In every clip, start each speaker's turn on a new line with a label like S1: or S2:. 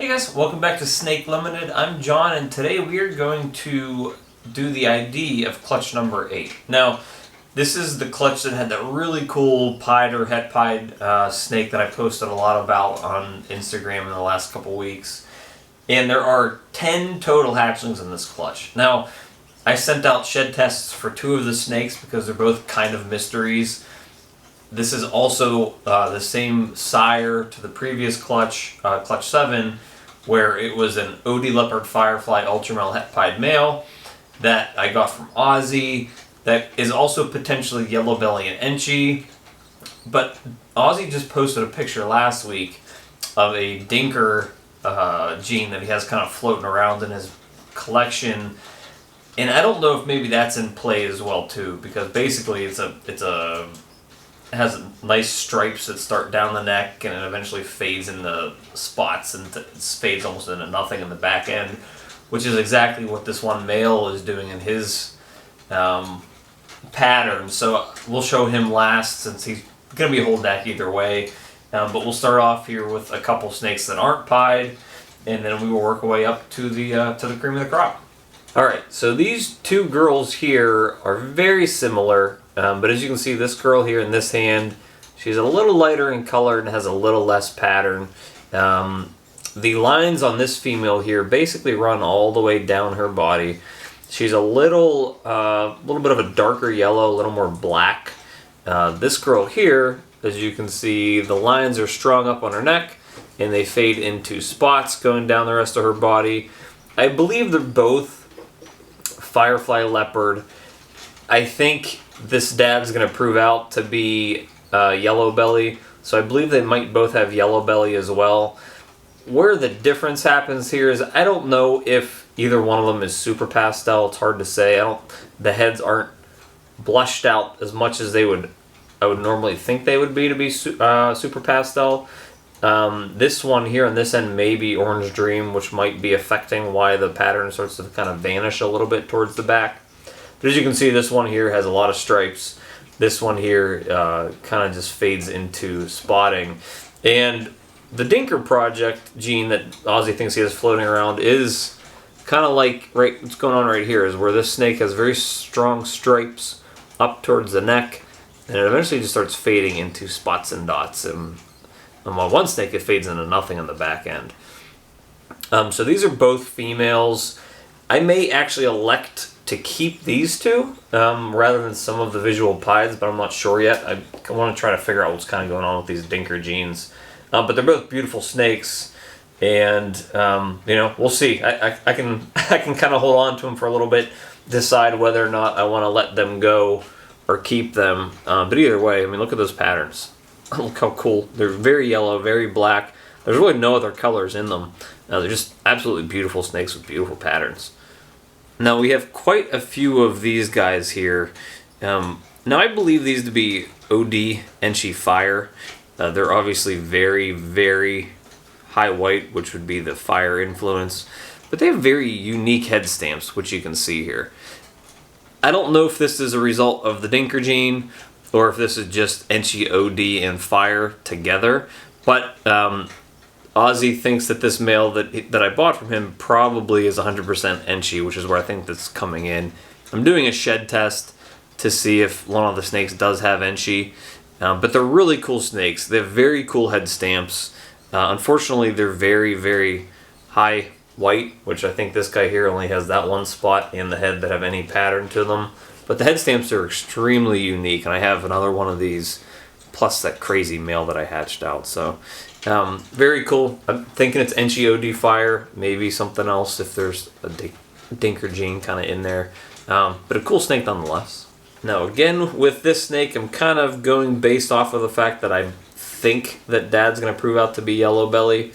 S1: Hey guys, welcome back to Snake Limited. I'm John, and today we are going to do the ID of clutch number 8. Now, this is the clutch that had that really cool pied or het pied snake that I posted a lot about on Instagram in the last couple weeks. And there are 10 total hatchlings in this clutch. Now, I sent out shed tests for 2 of the snakes because they're both kind of mysteries. This is also the same sire to the previous clutch, clutch 7, where it was an OD Leopard Firefly ultramel het pied male that I got from Ozzy that is also potentially yellow belly and enchi. But Ozzy just posted a picture last week of a dinker gene that he has kind of floating around in his collection. And I don't know if maybe that's in play as well too, because basically it has nice stripes that start down the neck and it eventually fades into spots and fades almost into nothing in the back end, which is exactly what this one male is doing in his pattern. So we'll show him last since he's going to be a whole deck either way. But we'll start off here with a couple snakes that aren't pied, and then we will work our way up to the cream of the crop. Alright, so these 2 girls here are very similar. But as you can see, this girl here in this hand, she's a little lighter in color and has a little less pattern. The lines on this female here basically run all the way down her body. She's a little bit of a darker yellow, a little more black. This girl here, as you can see, the lines are strung up on her neck and they fade into spots going down the rest of her body. I believe they're both Firefly Leopard. I think this dad's going to prove out to be yellow belly, so I believe they might both have yellow belly as well. Where the difference happens here is I don't know if either one of them is super pastel. It's hard to say. The heads aren't blushed out as much as I would normally think they would be to be super pastel. This one here on this end may be Orange Dream, which might be affecting why the pattern starts to kind of vanish a little bit towards the back. But as you can see, this one here has a lot of stripes. This one here kind of just fades into spotting. And the Dinker Project gene that Ozzy thinks he has floating around is kind of like what's going on right here is where this snake has very strong stripes up towards the neck, and it eventually just starts fading into spots and dots. And on one snake, it fades into nothing on the back end. So these are both females. I may actually elect to keep these 2 rather than some of the visual pieds, but I'm not sure yet. I want to try to figure out what's kind of going on with these dinker genes. But they're both beautiful snakes, and we'll see. I can kind of hold on to them for a little bit, decide whether or not I want to let them go or keep them. But either way, I mean, look at those patterns. Look how cool. They're very yellow, very black. There's really no other colors in them. They're just absolutely beautiful snakes with beautiful patterns. Now we have quite a few of these guys here. Now I believe these to be OD enchi fire. They're obviously very, very high white, which would be the fire influence. But they have very unique head stamps, which you can see here. I don't know if this is a result of the Dinker gene or if this is just enchi, OD, and fire together. But Ozzy thinks that this male that I bought from him probably is 100% enchi, which is where I think that's coming in. I'm doing a shed test to see if one of the snakes does have enchi, but they're really cool snakes. They have very cool head stamps. Unfortunately, they're very, very high white, which I think this guy here only has that one spot in the head that have any pattern to them. But the head stamps are extremely unique, and I have another one of these, plus that crazy male that I hatched out. So very cool. I'm thinking it's enchi OD fire, maybe something else if there's a dinker gene kind of in there. But a cool snake nonetheless. Now again, with this snake, I'm kind of going based off of the fact that I think that dad's going to prove out to be yellow belly.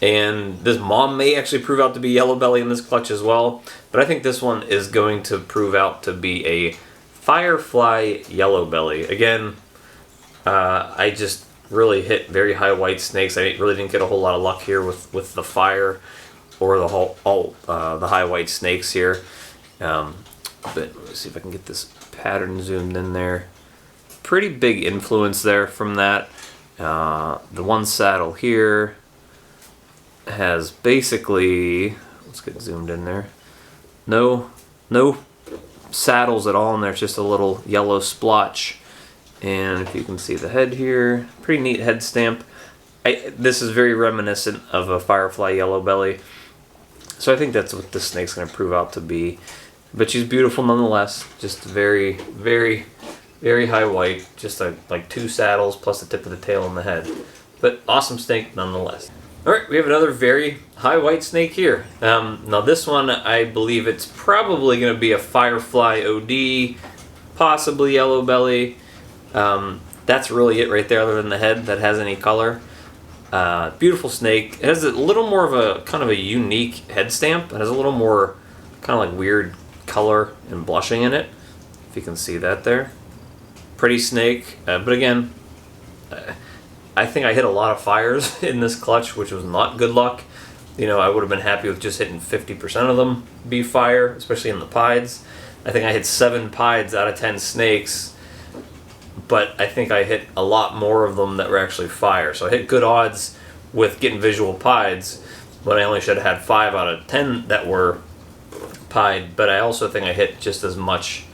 S1: And this mom may actually prove out to be yellow belly in this clutch as well. But I think this one is going to prove out to be a Firefly yellow belly. Again, I just really hit very high white snakes. I really didn't get a whole lot of luck here with the fire or the high white snakes here. But let me see if I can get this pattern zoomed in there. Pretty big influence there from that. The one saddle here. has basically, let's get zoomed in there, no saddles at all in there. It's just a little yellow splotch. And if you can see the head here, pretty neat head stamp. This is very reminiscent of a Firefly yellow belly. So I think that's what this snake's going to prove out to be. But she's beautiful nonetheless. Just very, very, very high white. Just like 2 saddles plus the tip of the tail and the head. But awesome snake nonetheless. Alright, we have another very high white snake here. Now this one, I believe it's probably going to be a Firefly OD, possibly yellow belly. That's really it right there, other than the head that has any color. Beautiful snake. It has a little more of a kind of a unique head stamp. It has a little more kind of like weird color and blushing in it. If you can see that there. Pretty snake. But again, I think I hit a lot of fires in this clutch, which was not good luck. You know, I would have been happy with just hitting 50% of them be fire, especially in the pieds. I think I hit 7 pieds out of 10 snakes, but I think I hit a lot more of them that were actually fire. So I hit good odds with getting visual pieds, but I only should have had 5 out of 10 that were pied. But I also think I hit just as much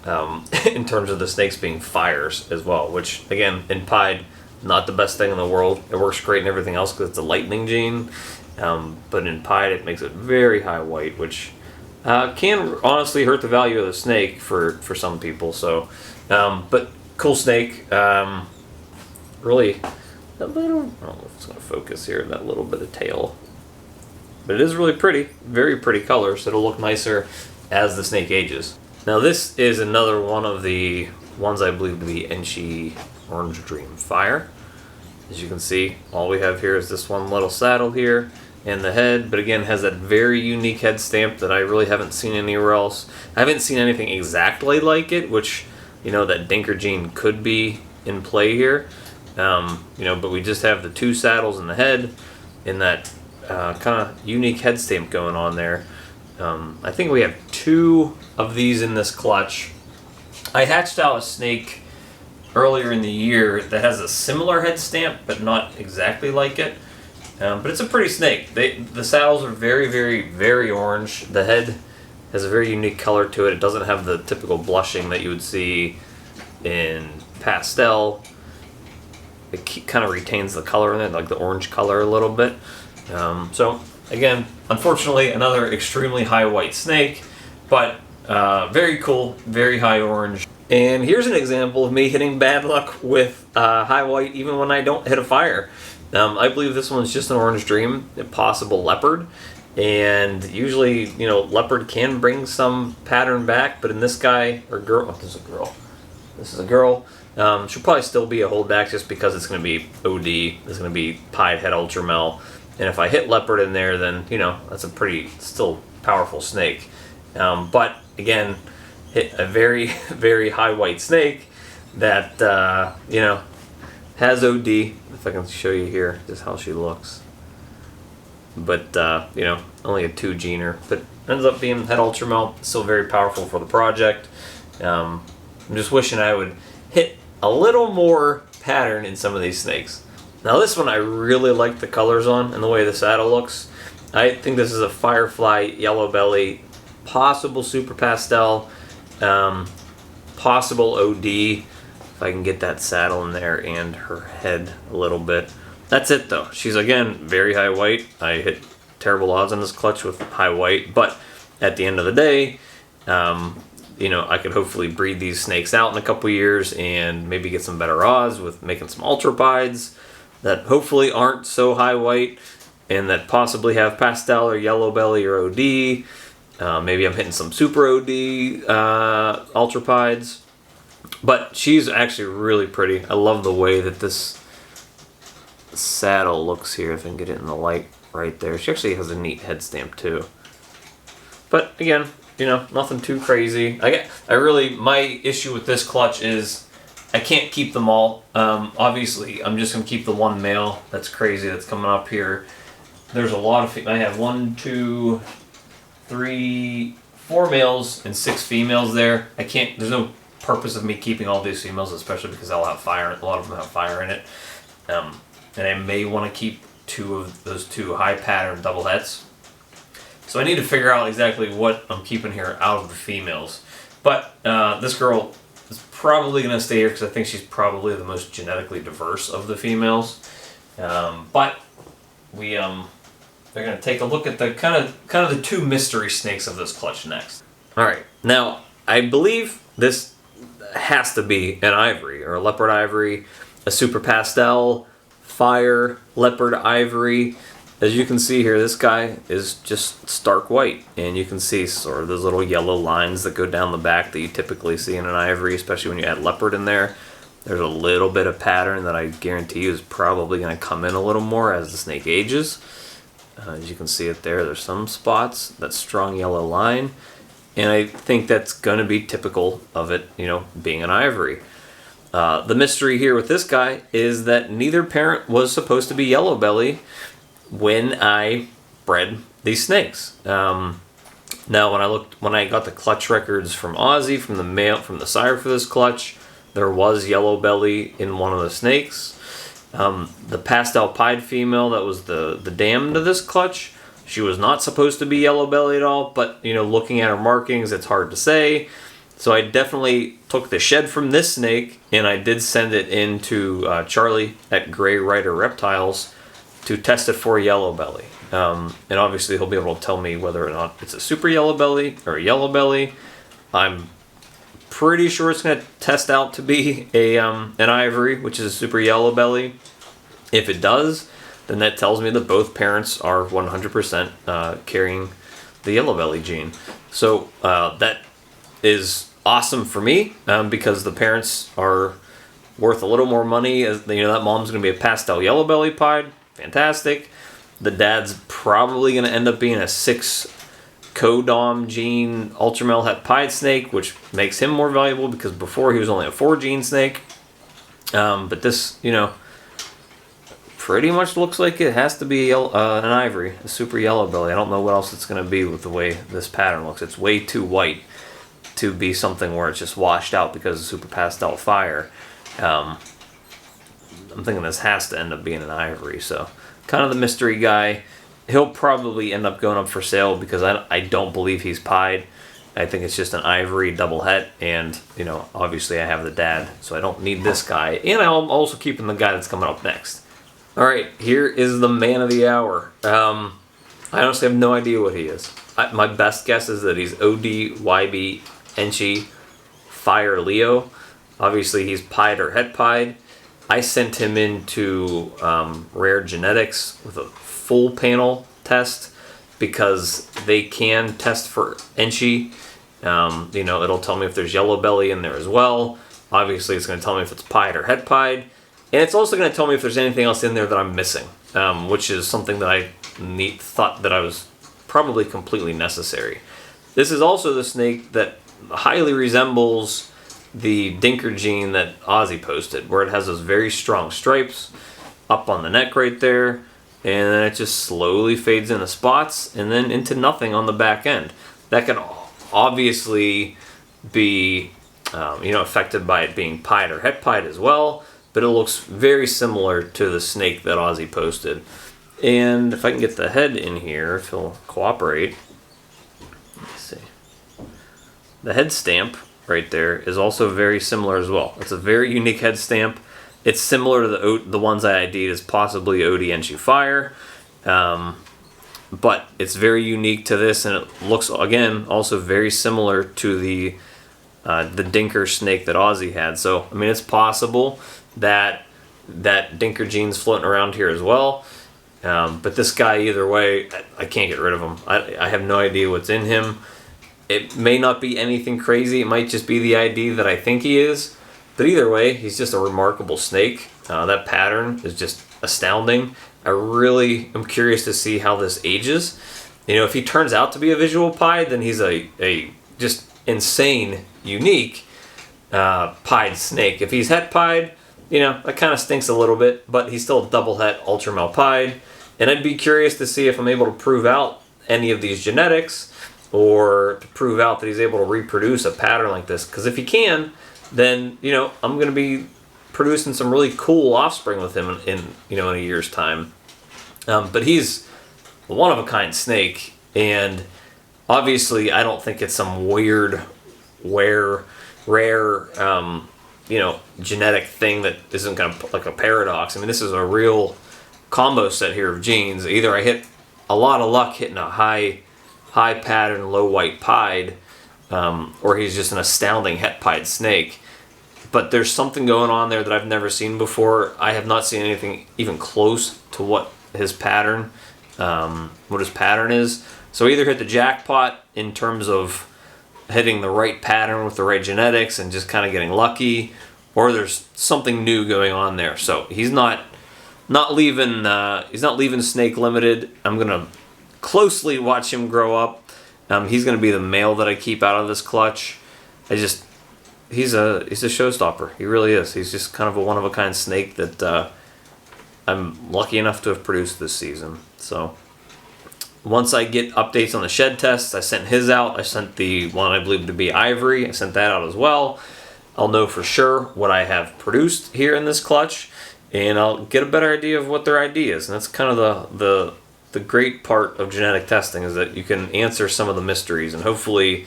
S1: in terms of the snakes being fires as well, which again, in pied, not the best thing in the world. It works great in everything else because it's a lightning gene, but in pied it makes it very high white, which can honestly hurt the value of the snake for some people. So, but cool snake. Really, that little, I don't know if it's going to focus here, that little bit of tail. But it is really pretty, very pretty color, so it'll look nicer as the snake ages. Now this is another one of the ones I believe to be enchi Orange Dream Fire. As you can see, all we have here is this one little saddle here and the head, but again has that very unique head stamp that I really haven't seen anywhere else. I haven't seen anything exactly like it, which, you know, that Dinker gene could be in play here. You know, but we just have the 2 saddles and the head and that kind of unique head stamp going on there. I think we have 2 of these in this clutch. I hatched out a snake earlier in the year that has a similar head stamp, but not exactly like it. But it's a pretty snake. The saddles are very, very, very orange. The head has a very unique color to it. It doesn't have the typical blushing that you would see in Pastel. It kind of retains the color in it, like the orange color a little bit. So again, unfortunately, another extremely high white snake, but very cool, very high orange. And here's an example of me hitting bad luck with high white even when I don't hit a fire. I believe this one's just an Orange Dream, a possible leopard. And usually, you know, leopard can bring some pattern back, but in this guy, or girl, oh, this is a girl. This is a girl. She'll probably still be a holdback just because it's going to be OD. It's going to be pied head ultramel. And if I hit leopard in there, then, you know, that's a pretty, still powerful snake. But again, hit a very, very high white snake that, you know, has OD. If I can show you here just how she looks. But, you know, only a 2 gener, but ends up being head ultramel, still very powerful for the project. I'm just wishing I would hit a little more pattern in some of these snakes. Now this one I really like the colors on and the way the saddle looks. I think this is a Firefly yellow belly, possible super pastel, possible OD, if I can get that saddle in there and her head a little bit. That's it though. She's again very high white. I hit terrible odds on this clutch with high white, but at the end of the day, you know, I could hopefully breed these snakes out in a couple years and maybe get some better odds with making some ultra pieds that hopefully aren't so high white and that possibly have pastel or yellow belly or OD. Maybe I'm hitting some super OD ultra pieds. But she's actually really pretty. I love the way that this saddle looks here. If I can get it in the light right there. She actually has a neat head stamp too. But again, you know, nothing too crazy. My issue with this clutch is I can't keep them all. Obviously, I'm just going to keep the one male. That's crazy. That's coming up here. There's a lot of, I have 1, 2, 3, 4 males and 6 females there. I can't, there's no purpose of me keeping all these females, especially because they'll have fire. A lot of them have fire in it. And I may want to keep those two high pattern double hets. So I need to figure out exactly what I'm keeping here out of the females. But this girl is probably going to stay here because I think she's probably the most genetically diverse of the females. But they're going to take a look at the kind of the two mystery snakes of this clutch next. All right, now I believe this has to be an ivory or a leopard ivory, a super pastel, fire, leopard ivory. As you can see here, this guy is just stark white, and you can see sort of those little yellow lines that go down the back that you typically see in an ivory, especially when you add leopard in there. There's a little bit of pattern that I guarantee you is probably going to come in a little more as the snake ages. As you can see it there, there's some spots, that strong yellow line, and I think that's going to be typical of it, you know, being an ivory. The mystery here with this guy is that neither parent was supposed to be yellow belly when I bred these snakes. Now, when I got the clutch records from Ozzy, from the sire for this clutch, there was yellow belly in one of the snakes. The pastel pied female that was the dam to this clutch, she was not supposed to be yellow belly at all, but you know, looking at her markings, it's hard to say. So I definitely took the shed from this snake and I did send it into Charlie at Gray Rider Reptiles to test it for yellow belly. And obviously he'll be able to tell me whether or not it's a super yellow belly or a yellow belly. I'm pretty sure it's going to test out to be an ivory, which is a super yellow belly. If it does, then that tells me that both parents are 100% carrying the yellow belly gene. So that is awesome for me because the parents are worth a little more money. As you know, that mom's going to be a pastel yellow belly pied. Fantastic. The dad's probably going to end up being a 6 codom gene ultramel het pied snake, which makes him more valuable because before he was only a 4 gene snake. But this, you know, pretty much looks like it has to be an ivory, a super yellow belly. I don't know what else it's going to be with the way this pattern looks. It's way too white to be something where it's just washed out because of super pastel fire. I'm thinking this has to end up being an ivory. So kind of the mystery guy. He'll probably end up going up for sale because I don't believe he's pied. I think it's just an ivory double het, and you know, obviously I have the dad, so I don't need this guy. And I'm also keeping the guy that's coming up next. All right, here is the man of the hour. I honestly have no idea what he is. My best guess is that he's OD, YB, enchi, fire Leo. Obviously he's pied or het pied. I sent him into Rare Genetics with a full panel test because they can test for enchi. You know, it'll tell me if there's yellow belly in there as well. Obviously it's going to tell me if it's pied or het pied. And it's also going to tell me if there's anything else in there that I'm missing, which is something that I thought that I was probably completely necessary. This is also the snake that highly resembles the Dinker gene that Ozzy posted, where it has those very strong stripes up on the neck right there, and then it just slowly fades into spots and then into nothing on the back end. That can obviously be you know, affected by it being pied or het pied as well, but it looks very similar to the snake that Ozzy posted. And if I can get the head in here, if he'll cooperate, let's see. The head stamp right there is also very similar as well. It's a very unique head stamp. It's similar to the ones I ID'd as possibly OD Enchi Fire, but it's very unique to this, and it looks, again, also very similar to the Dinker snake that Ozzy had. So, I mean, it's possible that Dinker gene's floating around here as well. But this guy, either way, I can't get rid of him. I have no idea what's in him. It may not be anything crazy. It might just be the ID that I think he is. But either way, he's just a remarkable snake. That pattern is just astounding. I really am curious to see how this ages. You know, if he turns out to be a visual pied, then he's a just insane, unique pied snake. If he's het pied, you know, that kind of stinks a little bit, but he's still a double het ultramel pied. And I'd be curious to see if I'm able to prove out any of these genetics, or to prove out that he's able to reproduce a pattern like this. Because if he can, then, you know, I'm going to be producing some really cool offspring with him in a year's time. But he's a one-of-a-kind snake, and obviously I don't think it's some weird, rare, genetic thing that isn't going to, like a paradox. I mean, this is a real combo set here of genes. Either I hit a lot of luck hitting a high pattern, low white pied, or he's just an astounding het pied snake. But there's something going on there that I've never seen before. I have not seen anything even close to what his pattern is. So either hit the jackpot in terms of hitting the right pattern with the right genetics and just kind of getting lucky, or there's something new going on there. So he's not leaving snake limited. I'm gonna closely watch him grow up. He's gonna be the male that I keep out of this clutch. He's a showstopper. He really is. He's just kind of a one-of-a-kind snake that I'm lucky enough to have produced this season. So once I get updates on the shed tests, I sent his out. I sent the one I believe to be ivory. I sent that out as well. I'll know for sure what I have produced here in this clutch, and I'll get a better idea of what their ID is. And that's kind of the great part of genetic testing, is that you can answer some of the mysteries, and hopefully,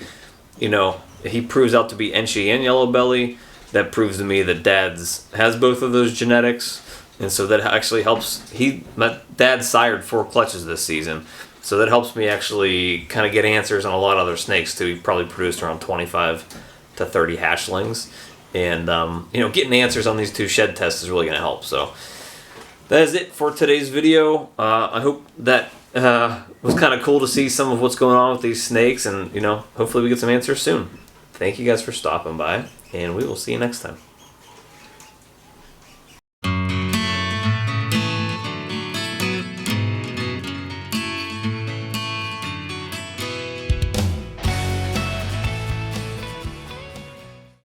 S1: he proves out to be enchi and yellow belly. That proves to me that Dad's has both of those genetics, and so that actually helps. My dad sired 4 clutches this season, so that helps me actually kind of get answers on a lot of other snakes too. He probably produced around 25 to 30 hatchlings, and getting answers on these 2 shed tests is really going to help. So that is it for today's video. I hope that was kind of cool to see some of what's going on with these snakes, and hopefully we get some answers soon. Thank you guys for stopping by, and we will see you next time.